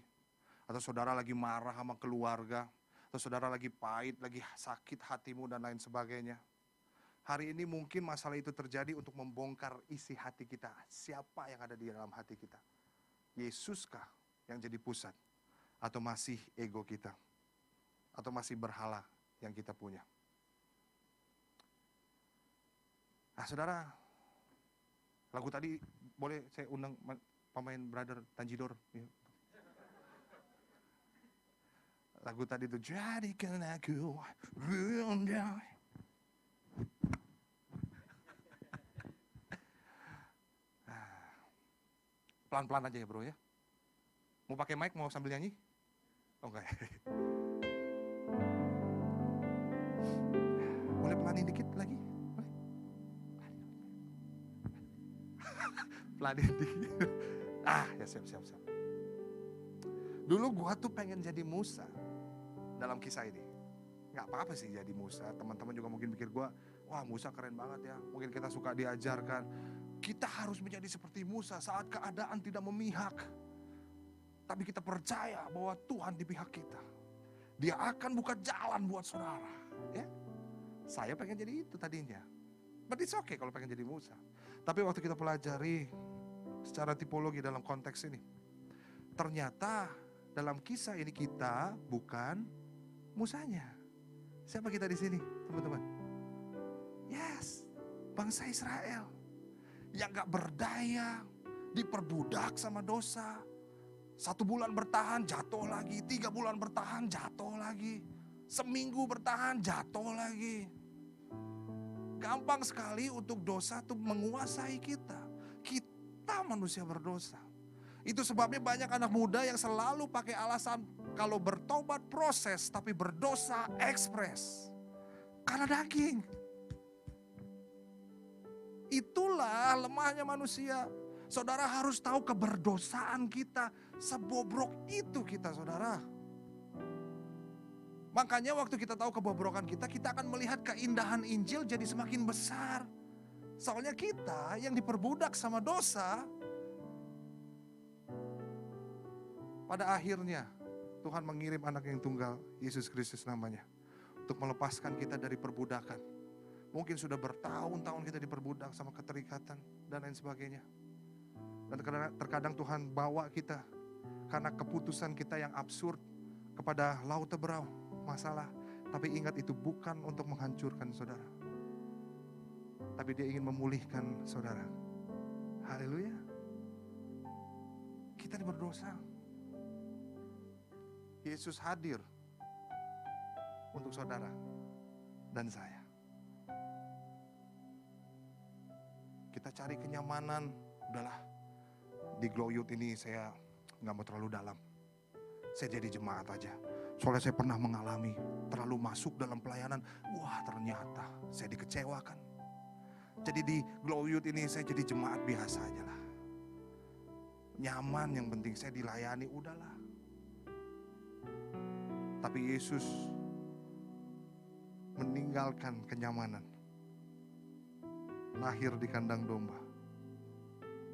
atau saudara lagi marah sama keluarga, atau saudara lagi pahit, lagi sakit hatimu dan lain sebagainya. Hari ini mungkin masalah itu terjadi untuk membongkar isi hati kita. Siapa yang ada di dalam hati kita? Yesuskah yang jadi pusat? Atau masih ego kita? Atau masih berhala yang kita punya? Nah saudara, lagu tadi boleh saya undang pemain Brother Tanjidor. Ya. Lagu tadi itu, jadikan aku rendah. Pelan-pelan aja ya bro ya. Mau pakai mic, mau sambil nyanyi? Oh enggak. Boleh pelanin dikit lagi? Boleh? Pelanin dikit. Ya siap. Dulu gua tuh pengen jadi Musa dalam kisah ini. Nggak apa-apa sih jadi Musa. Teman-teman juga mungkin pikir gua, wah Musa keren banget ya. Mungkin kita suka diajarkan. Kita harus menjadi seperti Musa saat keadaan tidak memihak. Tapi kita percaya bahwa Tuhan di pihak kita. Dia akan buka jalan buat saudara. Ya, saya pengen jadi itu tadinya. But it's okay kalau pengen jadi Musa. Tapi waktu kita pelajari secara tipologi dalam konteks ini. Ternyata dalam kisah ini kita bukan Musanya. Siapa kita di sini teman-teman? Yes, bangsa Israel. Yang gak berdaya, diperbudak sama dosa. 1 bulan bertahan, jatuh lagi. 3 bulan bertahan, jatuh lagi. Seminggu bertahan, jatuh lagi. Gampang sekali untuk dosa itu menguasai kita. Kita manusia berdosa. Itu sebabnya banyak anak muda yang selalu pakai alasan kalau bertobat proses, tapi berdosa ekspres. Karena daging. Itulah lemahnya manusia. Saudara harus tahu keberdosaan kita. Sebobrok itu kita saudara. Makanya waktu kita tahu kebobrokan kita akan melihat keindahan Injil jadi semakin besar. Soalnya kita yang diperbudak sama dosa, pada akhirnya Tuhan mengirim anak yang tunggal, Yesus Kristus namanya, untuk melepaskan kita dari perbudakan. Mungkin sudah bertahun-tahun kita diperbudak sama keterikatan dan lain sebagainya. Dan terkadang Tuhan bawa kita karena keputusan kita yang absurd kepada laut teberau masalah. Tapi ingat itu bukan untuk menghancurkan saudara. Tapi dia ingin memulihkan saudara. Haleluya. Kita berdosa. Yesus hadir untuk saudara dan saya. Kita cari kenyamanan, udahlah di Glow Youth ini saya gak mau terlalu dalam. Saya jadi jemaat aja. Soalnya saya pernah mengalami terlalu masuk dalam pelayanan. Wah ternyata saya dikecewakan. Jadi di Glow Youth ini saya jadi jemaat biasa aja lah. Nyaman yang penting saya dilayani, udahlah. Tapi Yesus meninggalkan kenyamanan. Lahir di kandang domba.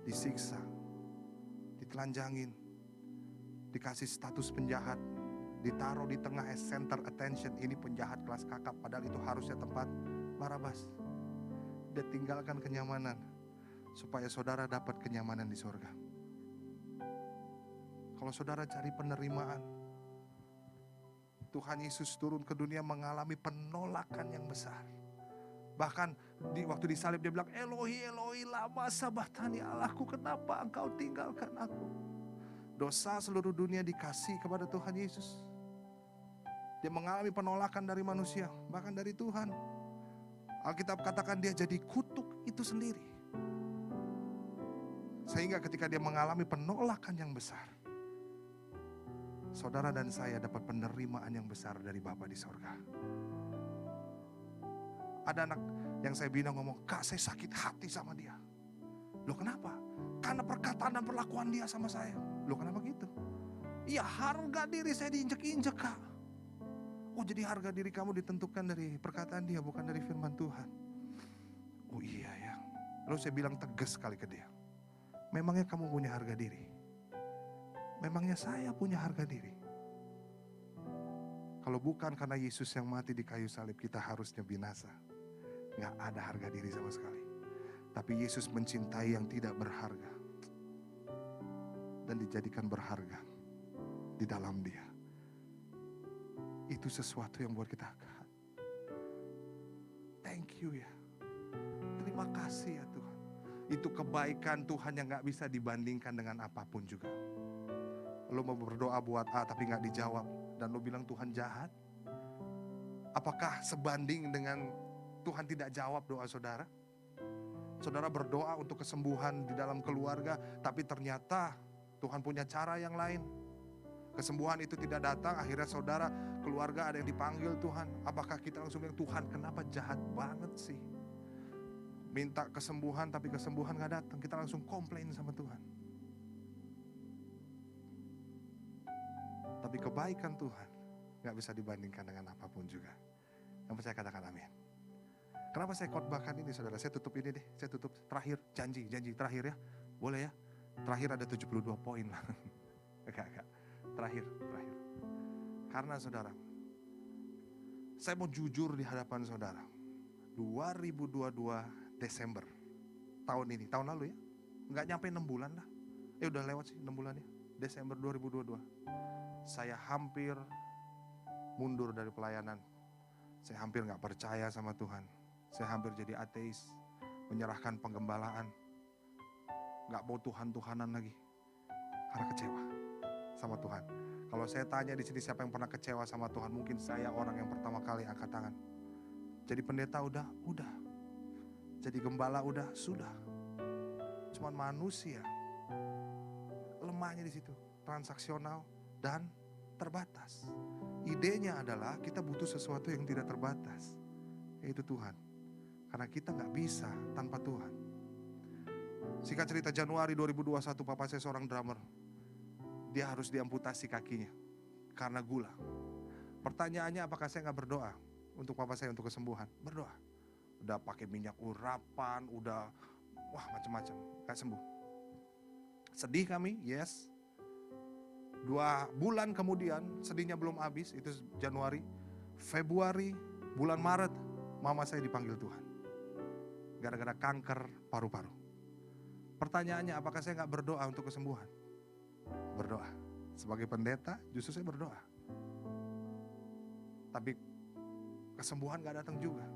Disiksa. Ditelanjangin. Dikasih status penjahat. Ditaruh di tengah center attention. Ini penjahat kelas kakap. Padahal itu harusnya tempat Barabas. Dia tinggalkan kenyamanan. Supaya saudara dapat kenyamanan di surga. Kalau saudara cari penerimaan. Tuhan Yesus turun ke dunia mengalami penolakan yang besar. Bahkan waktu disalib dia bilang, Elohi, Elohi, lama sabachthani, Allahku kenapa engkau tinggalkan aku. Dosa seluruh dunia dikasih kepada Tuhan Yesus. Dia mengalami penolakan dari manusia, bahkan dari Tuhan. Alkitab katakan dia jadi kutuk itu sendiri. Sehingga ketika dia mengalami penolakan yang besar, saudara dan saya dapat penerimaan yang besar dari Bapa di sorga. Ada anak yang saya bina ngomong, Kak saya sakit hati sama dia. Loh kenapa? Karena perkataan dan perlakuan dia sama saya. Loh kenapa gitu? Iya harga diri saya diinjek-injek Kak. Oh jadi harga diri kamu ditentukan dari perkataan dia, bukan dari firman Tuhan. Oh iya ya. Lalu saya bilang tegas sekali ke dia. Memangnya kamu punya harga diri? Memangnya saya punya harga diri? Kalau bukan karena Yesus yang mati di kayu salib, kita harusnya binasa. Gak ada harga diri sama sekali. Tapi Yesus mencintai yang tidak berharga dan dijadikan berharga di dalam Dia. Itu sesuatu yang buat kita, thank you ya. Terima kasih ya Tuhan. Itu kebaikan Tuhan yang gak bisa dibandingkan dengan apapun juga. Lo mau berdoa buat A tapi gak dijawab, dan lo bilang Tuhan jahat. Apakah sebanding dengan Tuhan tidak jawab doa saudara? Saudara berdoa untuk kesembuhan di dalam keluarga, tapi ternyata Tuhan punya cara yang lain. Kesembuhan itu tidak datang, akhirnya saudara, keluarga ada yang dipanggil Tuhan. Apakah kita langsung bilang, Tuhan kenapa jahat banget sih? Minta kesembuhan tapi kesembuhan gak datang, kita langsung komplain sama Tuhan. Tapi kebaikan Tuhan gak bisa dibandingkan dengan apapun juga. Yang percaya katakan amin. Kenapa saya khotbahkan ini saudara? Saya tutup ini deh, saya tutup terakhir, janji terakhir ya. Boleh ya? Terakhir ada 72 poin lah. Enggak. Terakhir. Karena saudara, saya mau jujur di hadapan saudara. 2022 Desember tahun ini, tahun lalu ya. Enggak nyampe 6 bulan lah. Udah lewat sih 6 bulan ya. Desember 2022. Saya hampir mundur dari pelayanan. Saya hampir gak percaya sama Tuhan. Saya hampir jadi ateis, menyerahkan penggembalaan. Gak mau Tuhan-Tuhanan lagi. Karena kecewa sama Tuhan. Kalau saya tanya di sini siapa yang pernah kecewa sama Tuhan, mungkin saya orang yang pertama kali angkat tangan. Jadi pendeta udah. Jadi gembala udah, sudah. Cuman manusia. Lemahnya di situ, transaksional dan terbatas. Idenya adalah kita butuh sesuatu yang tidak terbatas, yaitu Tuhan. Karena kita gak bisa tanpa Tuhan. Singkat cerita, Januari 2021 papa saya seorang drummer. Dia harus diamputasi kakinya karena gula. Pertanyaannya, apakah saya gak berdoa untuk papa saya untuk kesembuhan? Berdoa. Udah pakai minyak urapan, udah macam-macam, gak sembuh. Sedih kami, yes. 2 bulan kemudian, sedihnya belum habis, itu Januari. Februari, bulan Maret, mama saya dipanggil Tuhan. Gara-gara kanker paru-paru. Pertanyaannya, apakah saya gak berdoa untuk kesembuhan? Berdoa. Sebagai pendeta, justru saya berdoa. Tapi kesembuhan gak datang juga.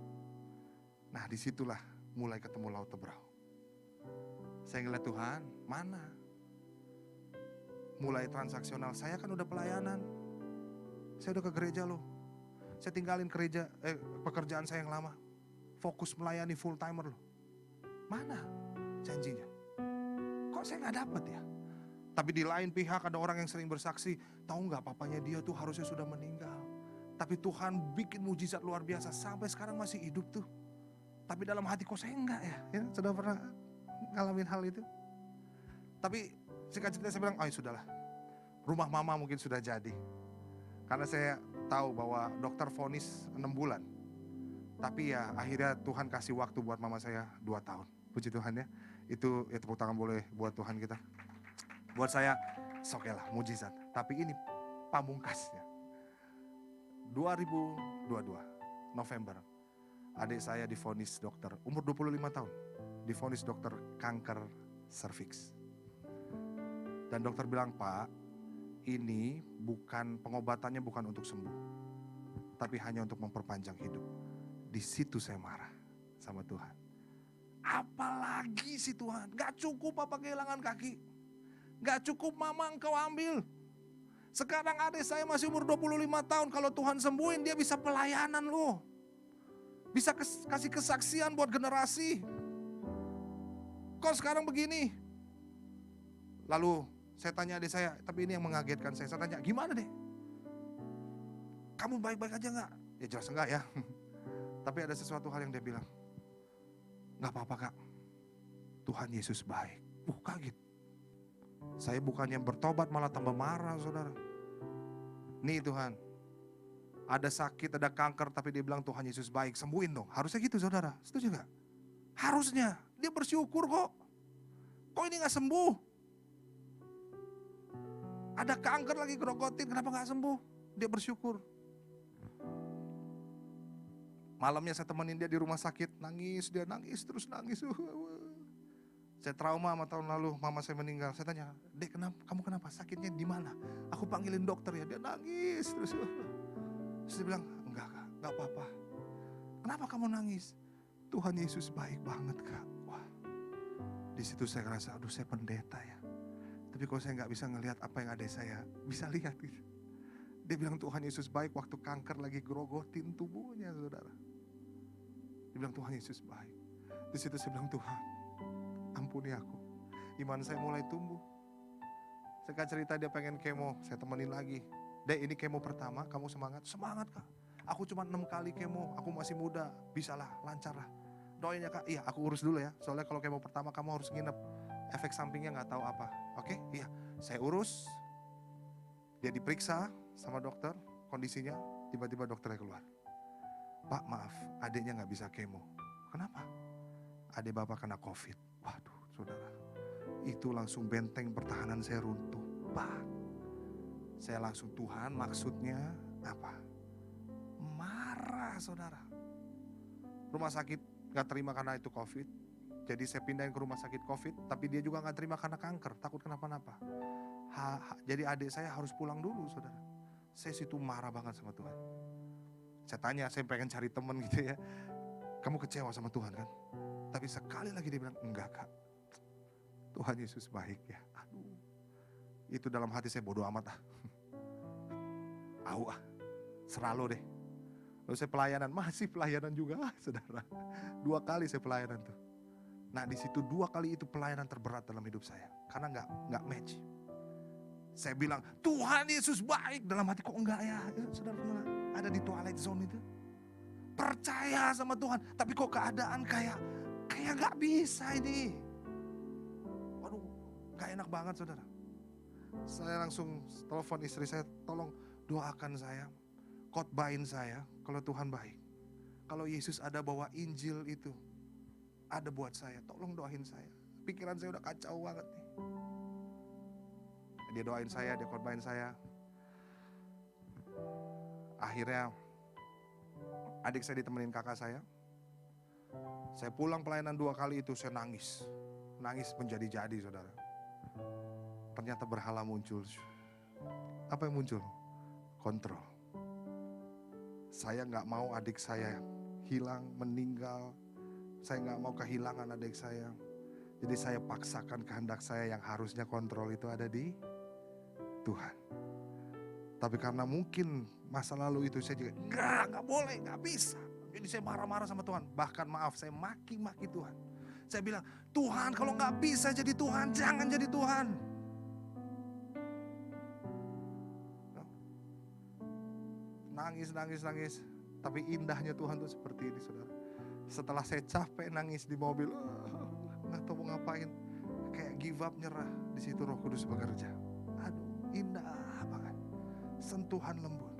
Nah disitulah mulai ketemu laut Tebrau. Saya ngeliat Tuhan, mana? Mulai transaksional, saya kan udah pelayanan. Saya udah ke gereja loh. Saya tinggalin pekerjaan saya yang lama. Fokus melayani full timer loh. Mana janjinya? Kok saya gak dapet ya? Tapi di lain pihak ada orang yang sering bersaksi, tahu gak papanya dia tuh harusnya sudah meninggal. Tapi Tuhan bikin mujizat luar biasa, sampai sekarang masih hidup tuh. Tapi dalam hati kok saya enggak ya? Sudah pernah ngalamin hal itu? Tapi singkat cerita saya bilang, sudahlah. Rumah mama mungkin sudah jadi. Karena saya tahu bahwa dokter vonis 6 bulan. Tapi ya akhirnya Tuhan kasih waktu buat mama saya 2 tahun. Puji Tuhan ya. Itu ya tepuk tangan boleh buat Tuhan kita. Buat saya, oke lah, mujizat. Tapi ini pamungkasnya. 2022 November. Adik saya divonis dokter, umur 25 tahun. Divonis dokter kanker serviks. Dan dokter bilang, Pak, ini pengobatannya bukan untuk sembuh, tapi hanya untuk memperpanjang hidup. Di situ saya marah sama Tuhan. Apalagi sih Tuhan, gak cukup apa kehilangan kaki. Gak cukup mama engkau ambil. Sekarang adik saya masih umur 25 tahun, kalau Tuhan sembuhin dia bisa pelayanan loh. Bisa kasih kesaksian buat generasi. Kok sekarang begini? Lalu saya tanya adik saya, tapi ini yang mengagetkan saya. Saya tanya, gimana deh? Kamu baik-baik aja gak? Ya jelas enggak ya. Tapi ada sesuatu hal yang dia bilang. Gak apa-apa kak. Tuhan Yesus baik. Kaget. Saya bukannya bertobat malah tambah marah saudara. Nih Tuhan. Ada sakit, ada kanker, tapi dia bilang Tuhan Yesus baik. Sembuhin dong. Harusnya gitu saudara. Setuju gak? Harusnya. Dia bersyukur kok. Kok ini gak sembuh? Ada kanker lagi gerogotin, kenapa gak sembuh? Dia bersyukur. Malamnya saya temenin dia di rumah sakit, nangis, dia nangis, terus nangis. Saya trauma sama tahun lalu, mama saya meninggal. Saya tanya, Dek, kamu kenapa? Sakitnya di mana? Aku panggilin dokter ya, dia nangis terus. Terus dia bilang, enggak Kak, enggak apa-apa. Kenapa kamu nangis? Tuhan Yesus baik banget Kak. Wah, di situ saya ngerasa, aduh saya pendeta ya. Tapi kalau saya nggak bisa ngelihat apa yang adik saya bisa lihat gitu. Dia bilang Tuhan Yesus baik waktu kanker lagi grogotin tubuhnya saudara. Dia bilang Tuhan Yesus baik. Di situ saya bilang Tuhan, ampuni aku. Iman saya mulai tumbuh. Saya cerita dia pengen kemo, saya temenin lagi. Dek ini kemo pertama, kamu semangat? Semangat Kak. Aku cuma 6 kali kemo, aku masih muda, bisalah, lancar lah. Doain ya Kak, iya aku urus dulu ya. Soalnya kalau kemo pertama kamu harus nginep. Efek sampingnya gak tahu apa. Oke, iya. Saya urus. Dia diperiksa sama dokter, kondisinya tiba-tiba dokternya keluar. Pak maaf, adiknya gak bisa kemo. Kenapa? Adik bapak kena COVID. Waduh saudara, itu langsung benteng pertahanan saya runtuh. Pak, saya langsung Tuhan maksudnya apa? Marah saudara. Rumah sakit gak terima karena itu COVID. Jadi saya pindahin ke rumah sakit COVID. Tapi dia juga gak terima karena kanker. Takut kenapa-napa. Jadi adik saya harus pulang dulu saudara. Saya situ marah banget sama Tuhan. Saya tanya, saya pengen cari temen gitu ya. Kamu kecewa sama Tuhan kan? Tapi sekali lagi dia bilang, enggak Kak. Tuhan Yesus baik ya. Aduh. Itu dalam hati saya bodoh amat ah. Seralu deh. Lalu saya pelayanan, masih pelayanan juga saudara. 2 kali saya pelayanan tuh. Nah di situ 2 kali itu pelayanan terberat dalam hidup saya. Karena nggak match. Saya bilang, Tuhan Yesus baik. Dalam hati kok enggak ya? Saudara pernah ada di twilight zone itu? Percaya sama Tuhan. Tapi kok keadaan kayak gak bisa ini. Waduh, gak enak banget saudara. Saya langsung telepon istri saya, tolong doakan saya, khotbahin saya kalau Tuhan baik. Kalau Yesus ada bawa Injil itu, ada buat saya, tolong doain saya. Pikiran saya udah kacau banget nih. Dia doain saya, dia khotbahin saya. Akhirnya adik saya ditemenin kakak saya. Saya pulang pelayanan 2 kali itu saya nangis. Nangis menjadi-jadi saudara. Ternyata berhala muncul. Apa yang muncul? Kontrol. Saya gak mau adik saya hilang, meninggal. Saya gak mau kehilangan adik saya. Jadi saya paksakan kehendak saya yang harusnya kontrol itu ada di Tuhan. Tapi karena mungkin masa lalu itu saya juga gak boleh, gak bisa. Jadi saya marah-marah sama Tuhan. Bahkan maaf, saya maki-maki Tuhan. Saya bilang, Tuhan kalau gak bisa jadi Tuhan, jangan jadi Tuhan. Nangis. Tapi indahnya Tuhan tuh seperti ini saudara. Setelah saya capek nangis di mobil, gak tahu mau ngapain. Kayak give up, nyerah. Di situ Roh Kudus bekerja. Aduh, indah banget. Sentuhan lembut.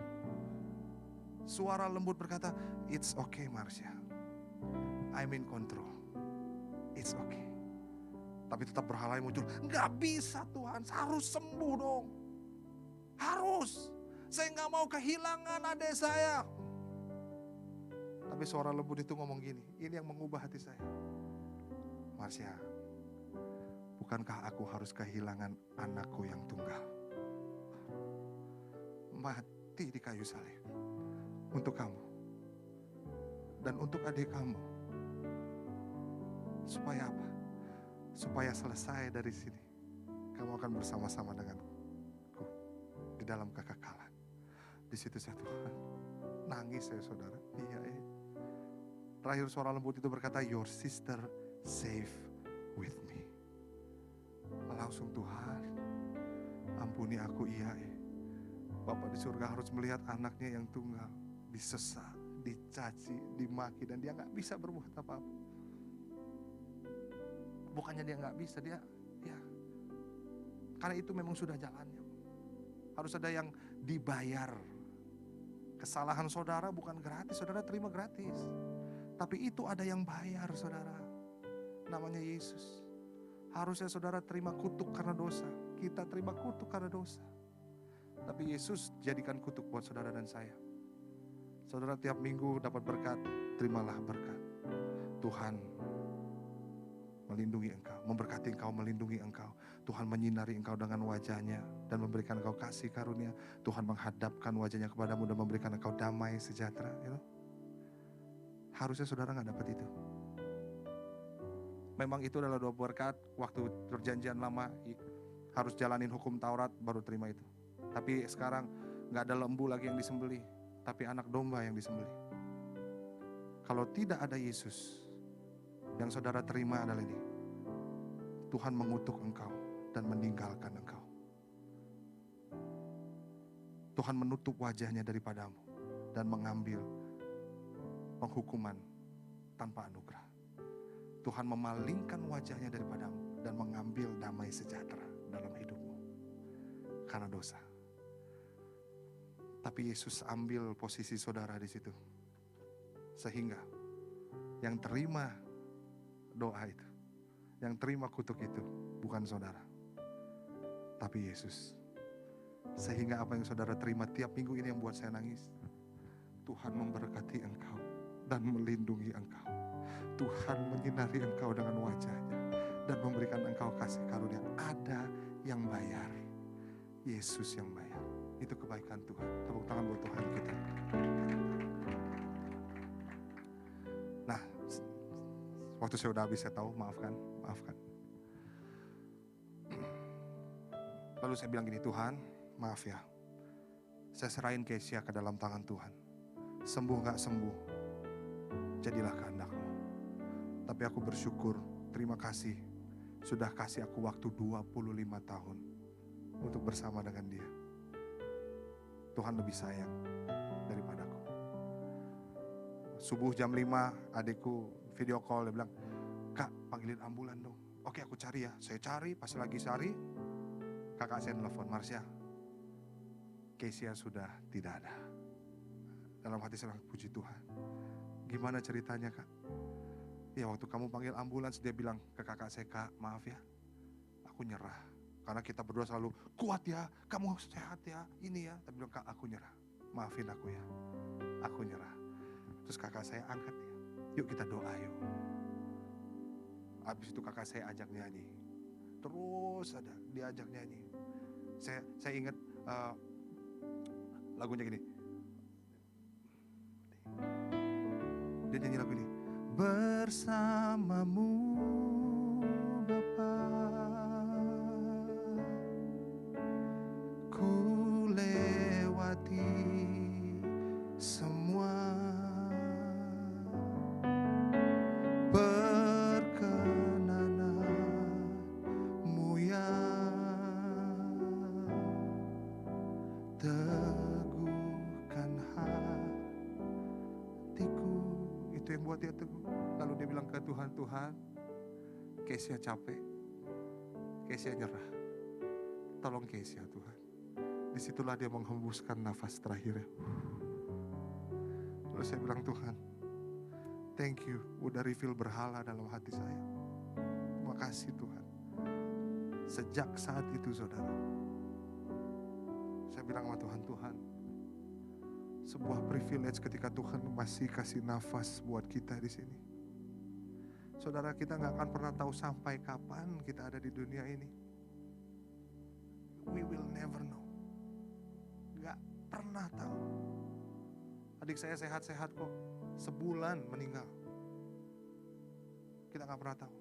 Suara lembut berkata, it's okay Marsha, I'm in control. It's okay. Tapi tetap berhala yang muncul. Gak bisa Tuhan, harus sembuh dong. Harus. Saya gak mau kehilangan adik saya. Tapi suara lembut itu ngomong gini, ini yang mengubah hati saya. Marsha, bukankah aku harus kehilangan anakku yang tunggal? Mati di kayu salib. Untuk kamu dan untuk adik kamu. Supaya apa? Supaya selesai dari sini, kamu akan bersama-sama denganku di dalam kekekalan. Di situ saya Tuhan nangis saya saudara. Iya. Terakhir suara lembut itu berkata, your sister safe with me. Langsung Tuhan, ampuni aku. Iya. Bapak di surga harus melihat anaknya yang tunggal disesat, dicaci, dimaki, dan dia gak bisa berbuat apa-apa. Bukannya dia gak bisa, dia ya. Karena itu memang sudah jalannya. Harus ada yang dibayar. Kesalahan saudara bukan gratis, saudara terima gratis. Tapi itu ada yang bayar saudara. Namanya Yesus. Harusnya saudara terima kutuk karena dosa. Kita terima kutuk karena dosa. Tapi Yesus jadikan kutuk buat saudara dan saya. Saudara tiap minggu dapat berkat, terimalah berkat. Tuhan melindungi engkau, memberkati engkau, melindungi engkau. Tuhan menyinari engkau dengan wajahnya dan memberikan engkau kasih karunia. Tuhan menghadapkan wajahnya kepadamu dan memberikan engkau damai sejahtera. Harusnya saudara gak dapat itu. Memang itu adalah doa berkat. Waktu perjanjian lama harus jalanin hukum Taurat baru terima itu. Tapi sekarang gak ada lembu lagi yang disembelih, tapi anak domba yang disembelih. Kalau tidak ada Yesus, yang saudara terima adalah ini. Tuhan mengutuk engkau dan meninggalkan engkau. Tuhan menutup wajahnya daripadamu dan mengambil penghukuman tanpa anugerah. Tuhan memalingkan wajahnya daripadamu dan mengambil damai sejahtera dalam hidupmu karena dosa. Tapi Yesus ambil posisi saudara di situ. Sehingga yang terima doa itu, yang terima kutuk itu bukan saudara, tapi Yesus. Sehingga apa yang saudara terima tiap minggu ini yang buat saya nangis. Tuhan memberkati engkau dan melindungi engkau. Tuhan menyinari engkau dengan wajahnya dan memberikan engkau kasih karunia. Ada yang bayar, Yesus yang bayar. Itu kebaikan Tuhan. Tepuk tangan buat Tuhan kita. Nah, waktu saya udah habis, saya tahu, maafkan. Lalu saya bilang gini, Tuhan, maaf ya. Saya serahin Kesia ke dalam tangan Tuhan. Sembuh gak sembuh, jadilah kehendak-Mu. Tapi aku bersyukur, terima kasih. Sudah kasih aku waktu 25 tahun untuk bersama dengan dia. Tuhan lebih sayang daripadaku. Subuh jam 5, adikku video call, dia bilang, Kak, panggilin ambulan dong. Oke, aku cari ya. Saya cari, pas lagi cari, kakak saya nelfon, Marsha, Kesia sudah tidak ada. Dalam hati saya bilang, puji Tuhan. Gimana ceritanya, Kak? Ya, waktu kamu panggil ambulans, dia bilang ke kakak saya, Kak, maaf ya, aku nyerah. Karena kita berdua selalu, kuat ya, kamu sehat ya, ini ya. Tapi bilang, Kak, aku nyerah. Maafin aku ya, aku nyerah. Terus kakak saya angkat dia, yuk kita doa yuk. Habis itu kakak saya ajak nyanyi. Terus ada, diajak nyanyi. Saya ingat lagunya gini. Dia nyanyi lagu ini. Bersamamu Bapa, ku lewati semua perkenananmu ya, teguhkan hatiku. Itu yang buat dia teguh. Lalu dia bilang ke Tuhan, Tuhan, Kesia capek, Kesia nyerah, tolong Kesia Tuhan. Disitulah dia menghembuskan nafas terakhirnya. Lalu saya bilang, Tuhan, thank you, udah reveal berhala dalam hati saya. Terima kasih Tuhan. Sejak saat itu saudara, saya bilang sama Tuhan, Tuhan, sebuah privilege ketika Tuhan masih kasih nafas buat kita di sini. Saudara, kita gak akan pernah tahu sampai kapan kita ada di dunia ini. We will never know. Gak pernah tahu. Adik saya sehat-sehat kok, sebulan meninggal. Kita gak pernah tahu.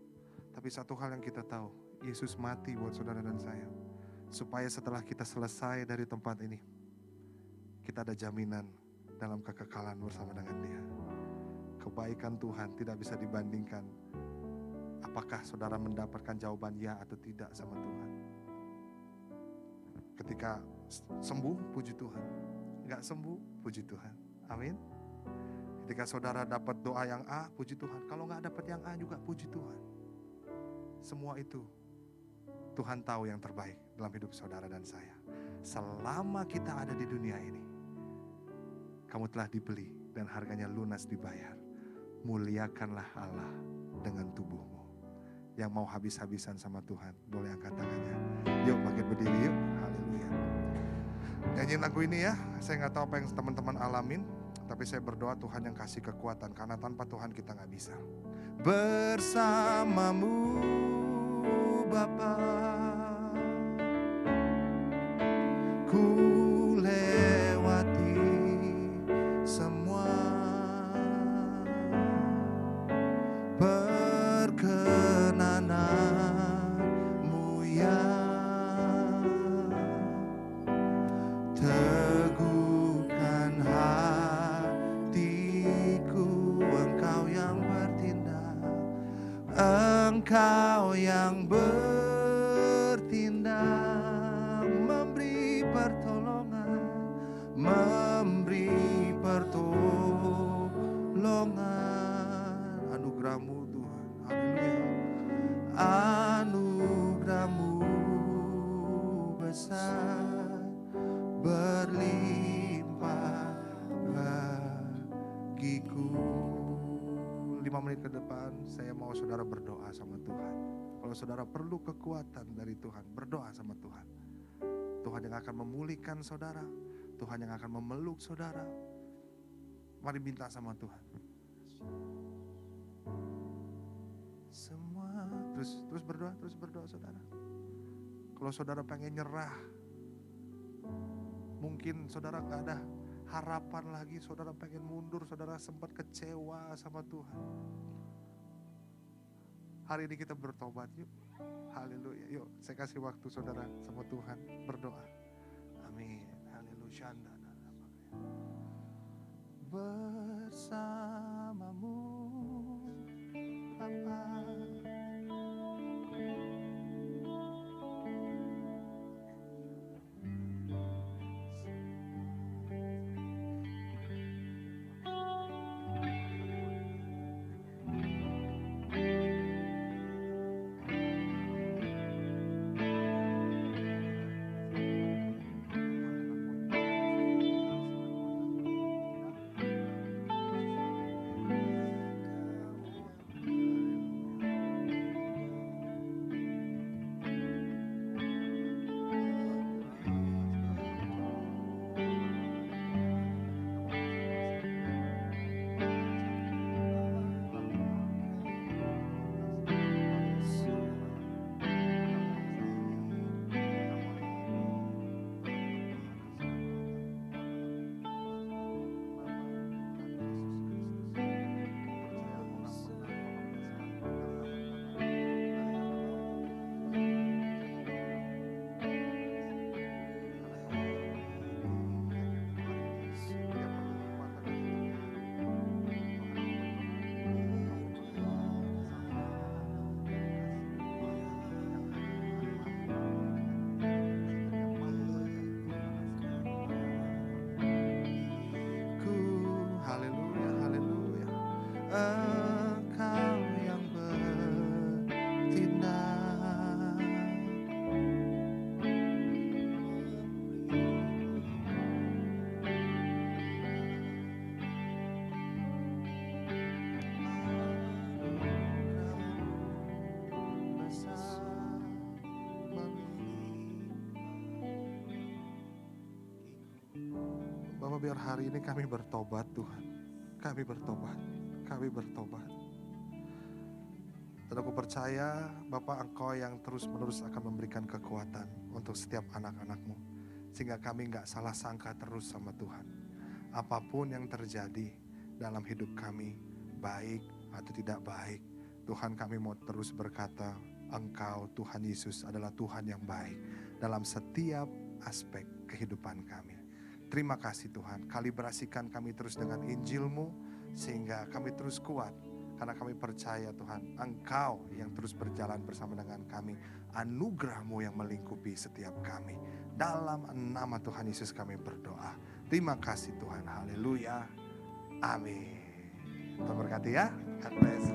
Tapi satu hal yang kita tahu, Yesus mati buat saudara dan saya. Supaya setelah kita selesai dari tempat ini, kita ada jaminan dalam kekekalan bersama dengan Dia. Kebaikan Tuhan tidak bisa dibandingkan. Apakah saudara mendapatkan jawaban ya atau tidak sama Tuhan? Ketika sembuh, puji Tuhan. Enggak sembuh, puji Tuhan. Amin. Ketika saudara dapat doa yang A, puji Tuhan. Kalau enggak dapat yang A juga, puji Tuhan. Semua itu Tuhan tahu yang terbaik dalam hidup saudara dan saya. Selama kita ada di dunia ini, kamu telah dibeli dan harganya lunas dibayar. Muliakanlah Allah dengan tubuhmu. Yang mau habis-habisan sama Tuhan, boleh angkat tangannya. Yuk bangkit berdiri yuk. Haleluya. Nyanyiin lagu ini ya. Saya gak tahu apa yang teman-teman alamin. Tapi saya berdoa Tuhan yang kasih kekuatan, karena tanpa Tuhan kita nggak bisa. Bersamamu Bapa, ku lewati semua perkenananmu ya. Teguhkan hatiku, Engkau yang bertindak, Engkau yang bertindak, memberi pertolongan, memberi pertolongan. Anugerah-Mu Tuhan, haleluya. Anugerah-Mu besar, berlimpah bagiku. 5 menit ke depan saya mau saudara berdoa sama Tuhan. Kalau saudara perlu kekuatan dari Tuhan, berdoa sama Tuhan. Tuhan yang akan memulihkan saudara, Tuhan yang akan memeluk saudara. Mari minta sama Tuhan. Semua terus berdoa saudara. Kalau saudara pengen nyerah, mungkin saudara gak ada harapan lagi, saudara pengen mundur, saudara sempat kecewa sama Tuhan. Hari ini kita bertobat yuk. Haleluya. Yuk saya kasih waktu saudara sama Tuhan berdoa. Amin. Haleluya. Bersamamu Bapa, Engkau yang bertindak, Bapak, biar hari ini kami bertobat Tuhan. Kami bertobat. Kami bertobat. Dan aku percaya Bapak Engkau yang terus-menerus akan memberikan kekuatan untuk setiap anak-anak-Mu. Sehingga kami gak salah sangka terus sama Tuhan. Apapun yang terjadi dalam hidup kami, baik atau tidak baik, Tuhan kami mau terus berkata, Engkau Tuhan Yesus adalah Tuhan yang baik dalam setiap aspek kehidupan kami. Terima kasih Tuhan, kalibrasikan kami terus dengan Injil-Mu, sehingga kami terus kuat. Karena kami percaya Tuhan, Engkau yang terus berjalan bersama dengan kami. Anugerah-Mu yang melingkupi setiap kami. Dalam nama Tuhan Yesus kami berdoa. Terima kasih Tuhan, haleluya, amin. Tuhan berkati ya, God bless.